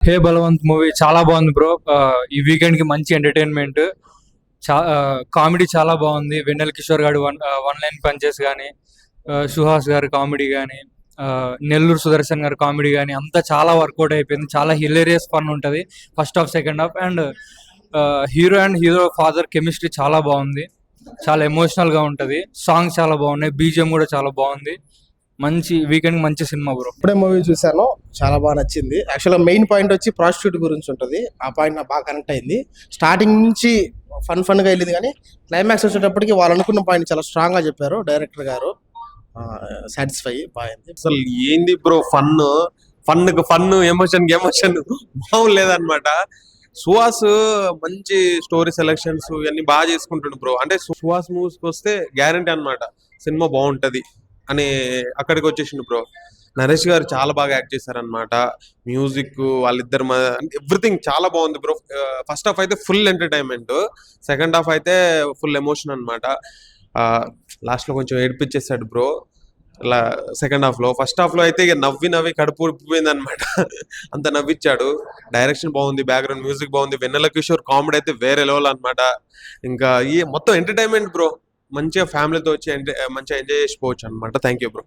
హే Balwant movie చాలా బాగుంది bro. ఈ వీకెండ్ కి మంచి ఎంటర్టైన్మెంట్. కామెడీ చాలా బాగుంది. వెన్నెల కిషోర్ గారు వన్ లైన్ పంచెస్ కానీ, సుహాస్ గారి కామెడీ కానీ, నెల్లూరు సుదర్శన్ గారి కామెడీ కానీ అంతా చాలా వర్కౌట్ అయిపోయింది. చాలా హిలేరియస్ ఫన్ ఉంటుంది first half second half. And hero and hero father chemistry చాలా బాగుంది. చాలా ఎమోషనల్ గా ఉంటది. సాంగ్స్ చాలా బాగున్నాయి. బీజిఎం కూడా చాలా బాగుంది. మంచి వీకెండ్ మంచి సినిమా బ్రో. ఇప్పుడే మూవీ చూశాను, చాలా బాగా నచ్చింది. యాక్చువల్గా మెయిన్ పాయింట్ వచ్చి ప్రాస్టిట్యూట్ గురించి ఉంటుంది. ఆ పాయింట్ నాకు బాగా కనెక్ట్ అయింది. స్టార్టింగ్ నుంచి ఫన్గా వెళ్ళింది, కానీ క్లైమాక్స్ వచ్చేటప్పటికి వాళ్ళు అనుకున్న పాయింట్ చాలా స్ట్రాంగ్ గా చెప్పారు డైరెక్టర్ గారు. సాటిస్ఫై బాగుంది. అసలు ఏంది బ్రో ఫన్ ఎమోషన్ మామూలు లేదనమాట. సుహాస్ మంచి స్టోరీ సెలెక్షన్స్ ఇవన్నీ బాగా చేసుకుంటాడు బ్రో. అంటే సుహాస్ మూవీస్కి వస్తే గ్యారంటీ అనమాట సినిమా బాగుంటది అని అక్కడికి వచ్చేసిండు బ్రో. నరేష్ గారు చాలా బాగా యాక్ట్ చేశారనమాట. మ్యూజిక్ వాళ్ళిద్దరు ఎవ్రీథింగ్ చాలా బాగుంది బ్రో. ఫస్ట్ హాఫ్ అయితే ఫుల్ ఎంటర్టైన్మెంట్, సెకండ్ హాఫ్ అయితే ఫుల్ ఎమోషన్ అనమాట. లాస్ట్ లో కొంచెం ఏడిపించేసాడు బ్రో సెకండ్ హాఫ్ లో. ఫస్ట్ హాఫ్ లో అయితే ఇక నవ్వి కడుపు ఉడిపోయింది అనమాట. అంత నవ్విచ్చాడు. డైరెక్షన్ బాగుంది, బ్యాక్గ్రౌండ్ మ్యూజిక్ బాగుంది. వెన్నెల కిషోర్ కామెడీ అయితే వేరే లెవెల్ అనమాట. ఇంకా ఈ మొత్తం ఎంటర్టైన్మెంట్ బ్రో. మంచిగా ఫ్యామిలీతో వచ్చి మంచిగా ఎంజాయ్ చేసిపోవచ్చు అనమాట. Thank you bro.